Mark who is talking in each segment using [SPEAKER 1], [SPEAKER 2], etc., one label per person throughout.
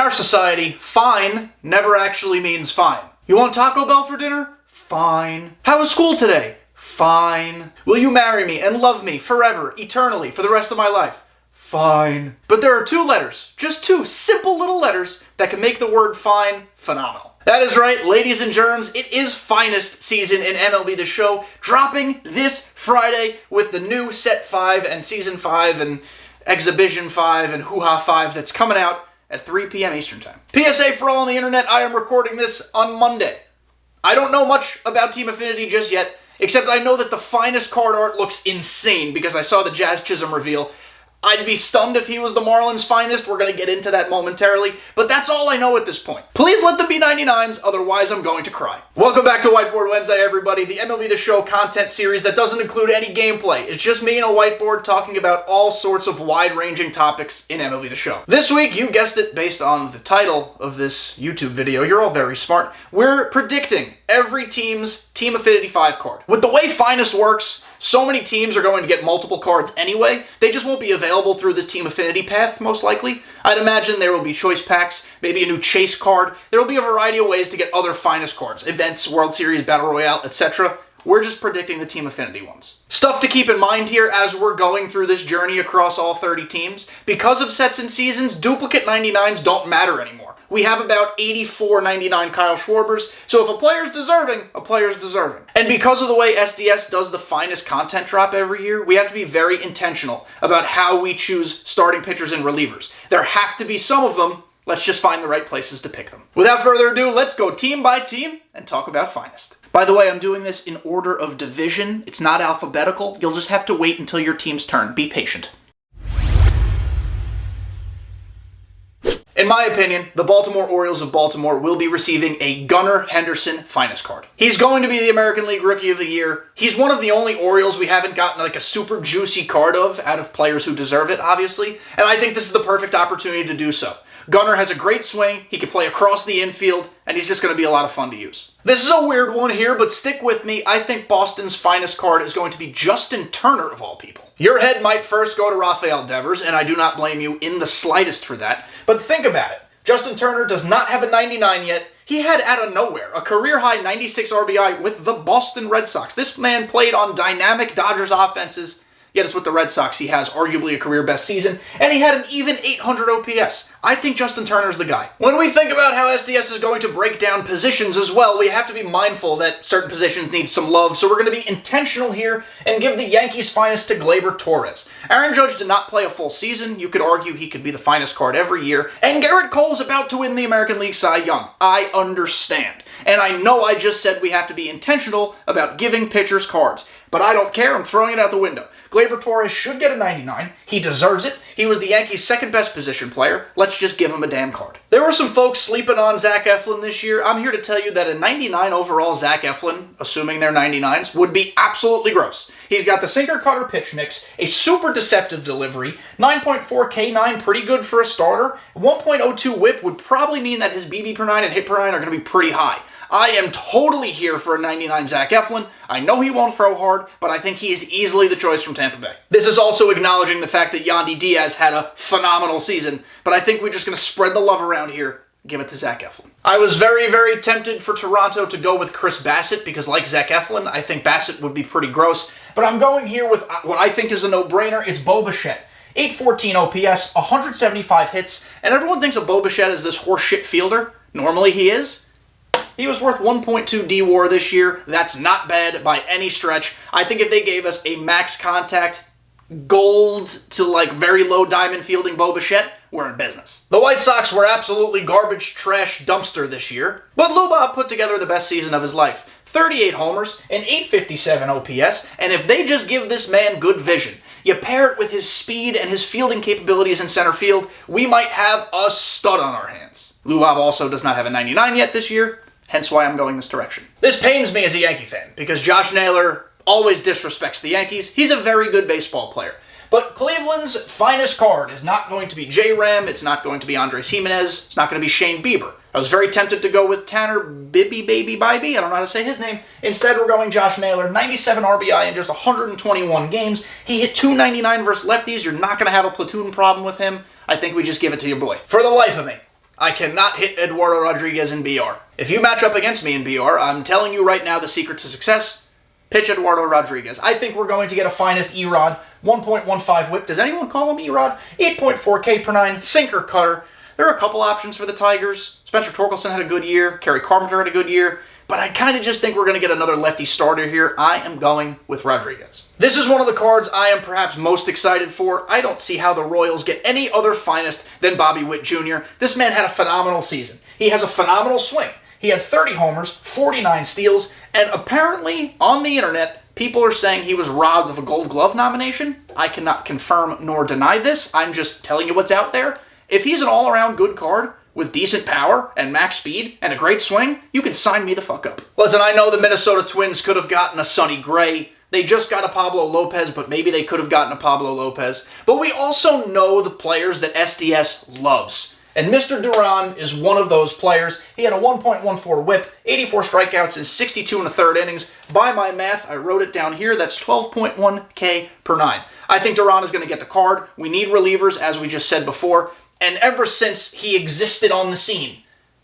[SPEAKER 1] our society, fine never actually means fine. You want Taco Bell for dinner? Fine. How was school today? Fine. Will you marry me and love me forever, eternally, for the rest of my life? Fine. But there are two letters, just two simple little letters, that can make the word fine phenomenal. That is right, ladies and germs, it is finest season in MLB The Show, dropping this Friday with the new Set 5 and Season 5 and Exhibition 5 and Hoo-Ha 5 that's coming out at 3 p.m. Eastern Time. PSA for all on the internet, I am recording this on Monday. I don't know much about Team Affinity just yet, except I know that the finest card art looks insane because I saw the Jazz Chisholm reveal. I'd be stunned if he was the Marlins' finest. We're going to get into that momentarily, but that's all I know at this point. Please let them be 99s, otherwise I'm going to cry. Welcome back to Whiteboard Wednesday, everybody, the MLB The Show content series that doesn't include any gameplay. It's just me and a whiteboard talking about all sorts of wide-ranging topics in MLB The Show. This week, you guessed it based on the title of this YouTube video, you're all very smart, we're predicting every team's Team Affinity 5 card. With the way Finest works, so many teams are going to get multiple cards anyway, they just won't be available through this Team Affinity path, most likely. I'd imagine there will be choice packs, maybe a new chase card. There will be a variety of ways to get other Finest cards, events, World Series, Battle Royale, etc. We're just predicting the Team Affinity ones. Stuff to keep in mind here as we're going through this journey across all 30 teams. Because of sets and seasons, duplicate 99s don't matter anymore. We have about 84.99 Kyle Schwarbers, so if a player's deserving, a player's deserving. And because of the way SDS does the finest content drop every year, we have to be very intentional about how we choose starting pitchers and relievers. There have to be some of them. Let's just find the right places to pick them. Without further ado, let's go team by team and talk about finest. By the way, I'm doing this in order of division. It's not alphabetical. You'll just have to wait until your team's turn. Be patient. In my opinion, the Baltimore Orioles of Baltimore will be receiving a Gunnar Henderson finest card. He's going to be the American League Rookie of the Year. He's one of the only Orioles we haven't gotten like a super juicy card of out of players who deserve it, obviously. And I think this is the perfect opportunity to do so. Gunnar has a great swing, he can play across the infield, and he's just going to be a lot of fun to use. This is a weird one here, but stick with me. I think Boston's finest card is going to be Justin Turner, of all people. Your head might first go to Rafael Devers, and I do not blame you in the slightest for that, but think about it. Justin Turner does not have a 99 yet. He had, out of nowhere, a career-high 96 RBI with the Boston Red Sox. This man played on dynamic Dodgers offenses. Yet it's with the Red Sox he has arguably a career-best season, and he had an even 800 OPS. I think Justin Turner's the guy. When we think about how SDS is going to break down positions as well, we have to be mindful that certain positions need some love, so we're going to be intentional here and give the Yankees' finest to Gleyber Torres. Aaron Judge did not play a full season. You could argue he could be the finest card every year, and Garrett Cole's about to win the American League Cy Young. I understand. And I know I just said we have to be intentional about giving pitchers cards, but I don't care. I'm throwing it out the window. Gleyber Torres should get a 99. He deserves it. He was the Yankees' second best position player. Let's just give him a damn card. There were some folks sleeping on Zach Eflin this year. I'm here to tell you that a 99 overall Zach Eflin, assuming they're 99s, would be absolutely gross. He's got the sinker-cutter pitch mix, a super deceptive delivery, 9.4 K9, pretty good for a starter. 1.02 whip would probably mean that his BB per 9 and hit per 9 are going to be pretty high. I am totally here for a 99 Zach Eflin. I know he won't throw hard, but I think he is easily the choice from Tampa Bay. This is also acknowledging the fact that Yandy Diaz had a phenomenal season, but I think we're just going to spread the love around here. Give it to Zach Eflin. I was very, very tempted for Toronto to go with Chris Bassett because, like Zach Eflin, I think Bassett would be pretty gross, but I'm going here with what I think is a no-brainer. It's Bo Bichette. 814 OPS, 175 hits, and everyone thinks of Bo Bichette as this horseshit fielder. Normally he is. He was worth 1.2 D-WAR this year. That's not bad by any stretch. I think if they gave us a max contact, gold to like very low diamond fielding Bo Bichette, we're in business. The White Sox were absolutely garbage trash dumpster this year, but Lou Bob put together the best season of his life. 38 homers, an 857 OPS, and if they just give this man good vision, you pair it with his speed and his fielding capabilities in center field, we might have a stud on our hands. Lou Bob also does not have a 99 yet this year, hence why I'm going this direction. This pains me as a Yankee fan, because Josh Naylor always disrespects the Yankees. He's a very good baseball player. But Cleveland's finest card is not going to be J-Ram, it's not going to be Andres Gimenez, it's not going to be Shane Bieber. I was very tempted to go with Tanner Bibby, I don't know how to say his name. Instead, we're going Josh Naylor, 97 RBI in just 121 games. He hit 299 versus lefties. You're not going to have a platoon problem with him. I think we just give it to your boy. For the life of me, I cannot hit Eduardo Rodriguez in BR. If you match up against me in BR, I'm telling you right now the secret to success, pitch Eduardo Rodriguez. I think we're going to get a finest E-Rod, 1.15 whip. Does anyone call him E-Rod? 8.4 K per 9, sinker cutter. There are a couple options for the Tigers. Spencer Torkelson had a good year. Kerry Carpenter had a good year. But I kind of just think we're going to get another lefty starter here. I am going with Rodriguez. This is one of the cards I am perhaps most excited for. I don't see how the Royals get any other finest than Bobby Witt Jr. This man had a phenomenal season. He has a phenomenal swing. He had 30 homers, 49 steals, and apparently on the internet, people are saying he was robbed of a Gold Glove nomination. I cannot confirm nor deny this. I'm just telling you what's out there. If he's an all-around good card, with decent power and max speed and a great swing, you can sign me the fuck up. Listen, I know the Minnesota Twins could have gotten a Sonny Gray. They just got a Pablo Lopez, but maybe they could have gotten a Pablo Lopez. But we also know the players that SDS loves. And Mr. Duran is one of those players. He had a 1.14 whip, 84 strikeouts in 62 and a third innings. By my math, I wrote it down here, that's 12.1 K per 9. I think Duran is going to get the card. We need relievers, as we just said before. And ever since he existed on the scene,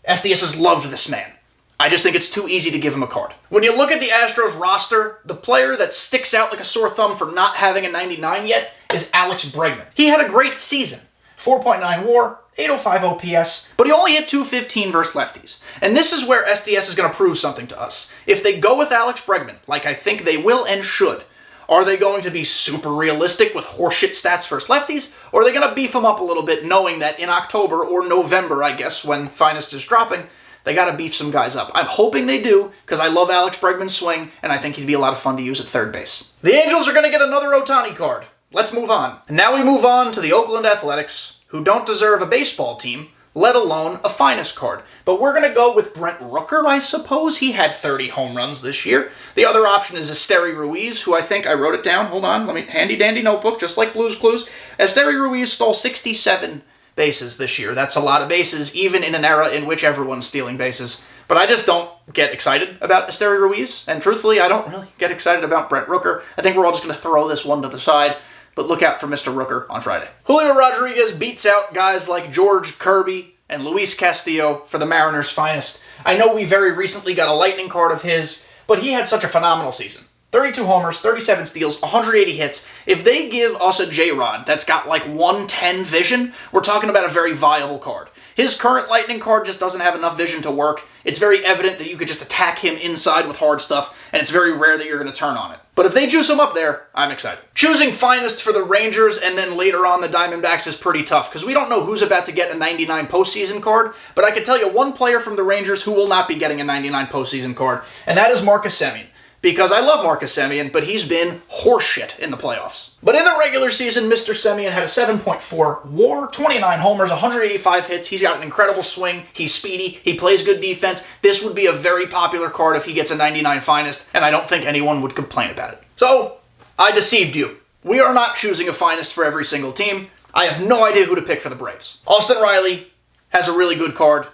[SPEAKER 1] SDS has loved this man. I just think it's too easy to give him a card. When you look at the Astros roster, the player that sticks out like a sore thumb for not having a 99 yet is Alex Bregman. He had a great season. 4.9 WAR, 805 OPS, but he only hit 215 versus lefties. And this is where SDS is going to prove something to us. If they go with Alex Bregman, like I think they will and should, are they going to be super realistic with horseshit stats versus lefties? Or are they going to beef them up a little bit knowing that in October or November, I guess, when Finest is dropping, they got to beef some guys up? I'm hoping they do, because I love Alex Bregman's swing, and I think he'd be a lot of fun to use at third base. The Angels are going to get another Ohtani card. Let's move on. And now we move on to the Oakland Athletics, who don't deserve a baseball team, let alone a finest card. But we're going to go with Brent Rooker, I suppose. He had 30 home runs this year. The other option is Esteury Ruiz, who I think I wrote it down. Hold on, let me handy-dandy notebook, just like Blue's Clues. Esteury Ruiz stole 67 bases this year. That's a lot of bases, even in an era in which everyone's stealing bases. But I just don't get excited about Esteury Ruiz, and truthfully, I don't really get excited about Brent Rooker. I think we're all just going to throw this one to the side. But look out for Mr. Rooker on Friday. Julio Rodriguez beats out guys like George Kirby and Luis Castillo for the Mariners' finest. I know we very recently got a lightning card of his, but he had such a phenomenal season. 32 homers, 37 steals, 180 hits. If they give us a J-Rod that's got like 110 vision, we're talking about a very viable card. His current lightning card just doesn't have enough vision to work. It's very evident that you could just attack him inside with hard stuff, and it's very rare that you're going to turn on it. But if they juice him up there, I'm excited. Choosing finest for the Rangers and then later on the Diamondbacks is pretty tough, because we don't know who's about to get a 99 postseason card, but I can tell you one player from the Rangers who will not be getting a 99 postseason card, and that is Marcus Semien. Because I love Marcus Semien, but he's been horseshit in the playoffs. But in the regular season, Mr. Semien had a 7.4 WAR, 29 homers, 185 hits. He's got an incredible swing. He's speedy. He plays good defense. This would be a very popular card if he gets a 99 finest, and I don't think anyone would complain about it. So, I deceived you. We are not choosing a finest for every single team. I have no idea who to pick for the Braves. Austin Riley has a really good card.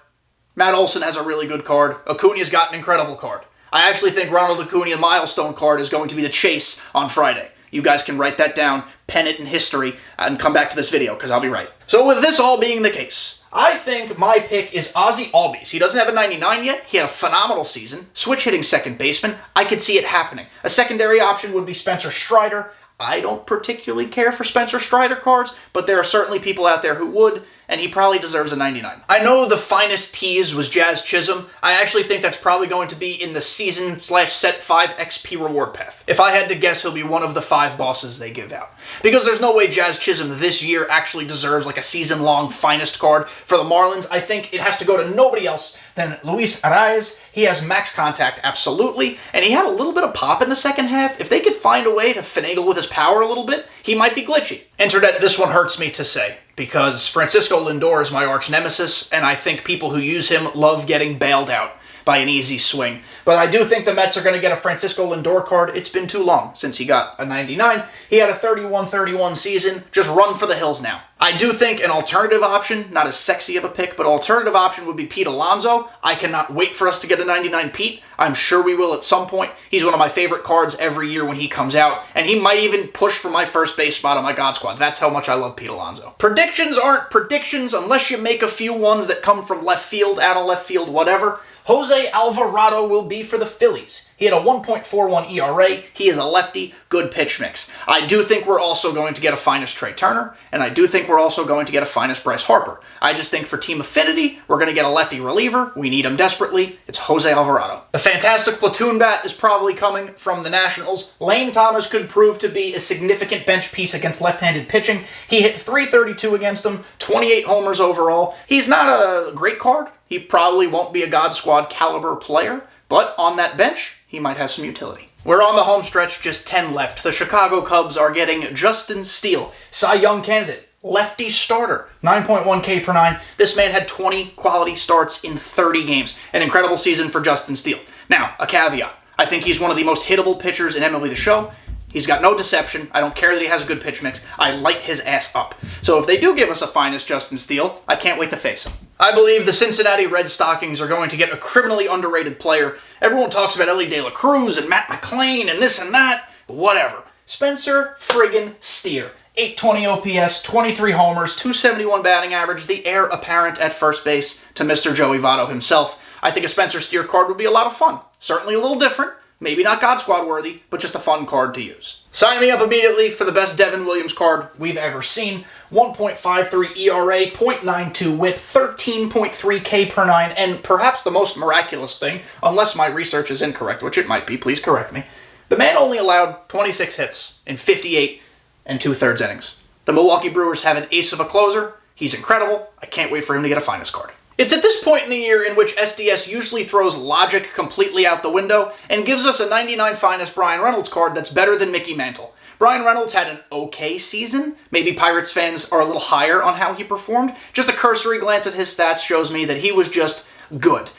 [SPEAKER 1] Matt Olson has a really good card. Acuna's got an incredible card. I actually think Ronald Acuna milestone card is going to be the chase on Friday. You guys can write that down, pen it in history, and come back to this video, because I'll be right. So with this all being the case, I think my pick is Ozzie Albies. He doesn't have a 99 yet. He had a phenomenal season. Switch hitting second baseman. I could see it happening. A secondary option would be Spencer Strider. I don't particularly care for Spencer Strider cards, but there are certainly people out there who would, and he probably deserves a 99. I know the finest tease was Jazz Chisholm. I actually think that's probably going to be in the season/set 5 XP reward path. If I had to guess, he'll be one of the 5 bosses they give out. Because there's no way Jazz Chisholm this year actually deserves like a season-long finest card for the Marlins. I think it has to go to nobody else than Luis Arraez. He has max contact, absolutely, and he had a little bit of pop in the second half. If they could find a way to finagle with his power a little bit, he might be glitchy. Internet, this one hurts me to say, because Francisco Lindor is my arch nemesis, and I think people who use him love getting bailed out. by an easy swing. But I do think the Mets are going to get a Francisco Lindor card. It's been too long since he got a 99. He had a 31-31 season. Just run for the hills now. I do think an alternative option, not as sexy of a pick, but alternative option would be Pete Alonso. I cannot wait for us to get a 99 Pete. I'm sure we will at some point. He's one of my favorite cards every year when he comes out, and he might even push for my first base spot on my God Squad. That's how much I love Pete Alonso. Predictions aren't predictions unless you make a few ones that come from left field, out of left field, whatever. Jose Alvarado will be for the Phillies. He had a 1.41 ERA. He is a lefty, good pitch mix. I do think we're also going to get a finest Trey Turner, and I do think we're also going to get a finest Bryce Harper. I just think for Team Affinity, we're going to get a lefty reliever. We need him desperately. It's Jose Alvarado. The fantastic platoon bat is probably coming from the Nationals. Lane Thomas could prove to be a significant bench piece against left-handed pitching. He hit .332 against them, 28 homers overall. He's not a great card. He probably won't be a God Squad caliber player, but on that bench, he might have some utility. We're on the home stretch, just 10 left. The Chicago Cubs are getting Justin Steele, Cy Young candidate, lefty starter, 9.1 K per nine. This man had 20 quality starts in 30 games. An incredible season for Justin Steele. Now, a caveat. I think he's one of the most hittable pitchers in MLB The Show. He's got no deception. I don't care that he has a good pitch mix. I light his ass up. So if they do give us a finest Justin Steele, I can't wait to face him. I believe the Cincinnati Red Stockings are going to get a criminally underrated player. Everyone talks about Ellie De La Cruz and Matt McClain and this and that. Whatever. Spencer friggin' Steer. 820 OPS, 23 homers, 271 batting average, the heir apparent at first base to Mr. Joey Votto himself. I think a Spencer Steer card would be a lot of fun. Certainly a little different. Maybe not God Squad worthy, but just a fun card to use. Sign me up immediately for the best Devin Williams card we've ever seen. 1.53 ERA, .92 whip, 13.3 K per nine, and perhaps the most miraculous thing, unless my research is incorrect, which it might be, please correct me, the man only allowed 26 hits in 58 and 2/3 innings. The Milwaukee Brewers have an ace of a closer. He's incredible. I can't wait for him to get a finest card. It's at this point in the year in which SDS usually throws logic completely out the window and gives us a 99 finest Brian Reynolds card that's better than Mickey Mantle. Brian Reynolds had an okay season. Maybe Pirates fans are a little higher on how he performed. Just a cursory glance at his stats shows me that he was just good.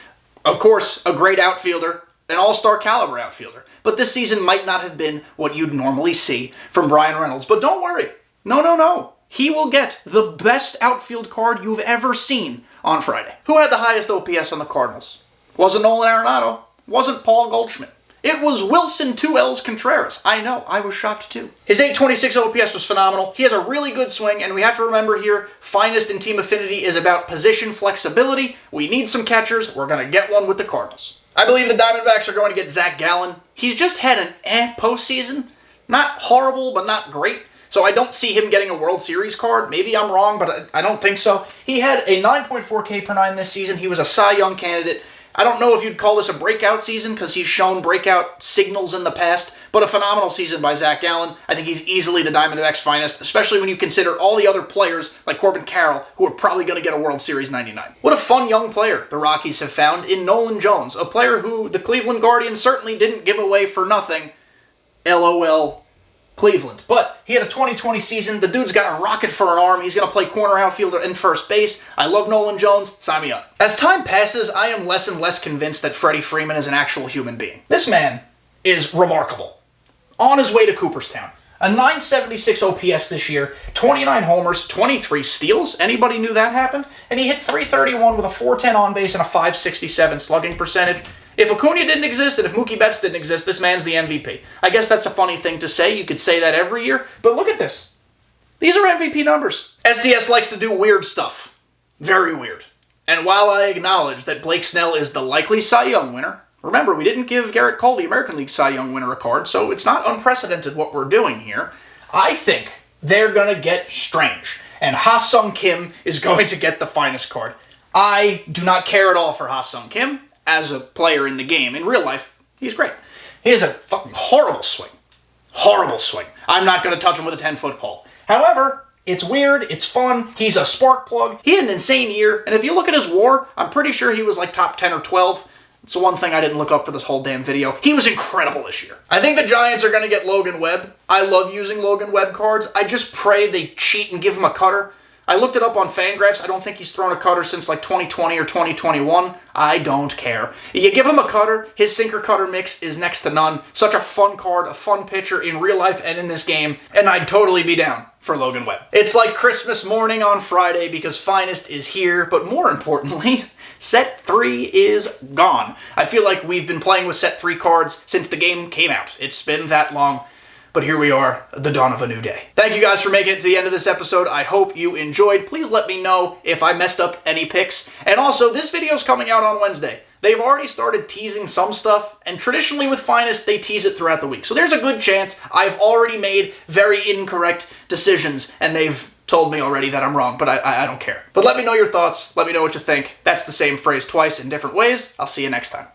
[SPEAKER 1] Of course, a great outfielder, an all-star caliber outfielder. But this season might not have been what you'd normally see from Brian Reynolds. But don't worry. No. He will get the best outfield card you've ever seen on Friday. Who had the highest OPS on the Cardinals? Wasn't Nolan Arenado. Wasn't Paul Goldschmidt. It was Wilson 2Ls Contreras. I know, I was shocked too. His 826 OPS was phenomenal. He has a really good swing, and we have to remember here, finest in Team Affinity is about position flexibility. We need some catchers. We're going to get one with the Cardinals. I believe the Diamondbacks are going to get Zach Gallen. He's just had an postseason. Not horrible, but not great. So I don't see him getting a World Series card. Maybe I'm wrong, but I don't think so. He had a 9.4 K per nine this season. He was a Cy Young candidate. I don't know if you'd call this a breakout season because he's shown breakout signals in the past, but a phenomenal season by Zach Gallen. I think he's easily the Diamondbacks' finest, especially when you consider all the other players like Corbin Carroll who are probably going to get a World Series 99. What a fun young player the Rockies have found in Nolan Jones, a player who the Cleveland Guardians certainly didn't give away for nothing. LOL. Cleveland. But he had a 2020 season. The dude's got a rocket for an arm. He's going to play corner outfielder and first base. I love Nolan Jones. Sign me up. As time passes, I am less and less convinced that Freddie Freeman is an actual human being. This man is remarkable. On his way to Cooperstown. A 976 OPS this year, 29 homers, 23 steals. Anybody knew that happened? And he hit .331 with a .410 on base and a .567 slugging percentage. If Acuna didn't exist and if Mookie Betts didn't exist, this man's the MVP. I guess that's a funny thing to say. You could say that every year. But look at this. These are MVP numbers. SDS likes to do weird stuff. Very weird. And while I acknowledge that Blake Snell is the likely Cy Young winner, remember, we didn't give Garrett Cole, the American League Cy Young winner, a card, so it's not unprecedented what we're doing here. I think they're going to get strange. And Ha-Sung Kim is going to get the finest card. I do not care at all for Ha-Sung Kim as a player in the game. In real life, he's great. He has a fucking horrible swing. Horrible swing. I'm not going to touch him with a 10-foot pole. However, it's weird, it's fun, he's a spark plug. He had an insane year, and if you look at his WAR, I'm pretty sure he was like top 10 or 12. It's the one thing I didn't look up for this whole damn video. He was incredible this year. I think the Giants are going to get Logan Webb. I love using Logan Webb cards. I just pray they cheat and give him a cutter. I looked it up on Fangraphs. I don't think he's thrown a cutter since like 2020 or 2021. I don't care. You give him a cutter, his sinker-cutter mix is next to none. Such a fun card, a fun pitcher in real life and in this game, and I'd totally be down for Logan Webb. It's like Christmas morning on Friday because Finest is here, but more importantly, Set 3 is gone. I feel like we've been playing with Set 3 cards since the game came out. It's been that long. But here we are, the dawn of a new day. Thank you guys for making it to the end of this episode. I hope you enjoyed. Please let me know if I messed up any picks. And also, this video is coming out on Wednesday. They've already started teasing some stuff, and traditionally with Finest, they tease it throughout the week. So there's a good chance I've already made very incorrect decisions, and they've told me already that I'm wrong, but I don't care. But let me know your thoughts. Let me know what you think. That's the same phrase twice in different ways. I'll see you next time.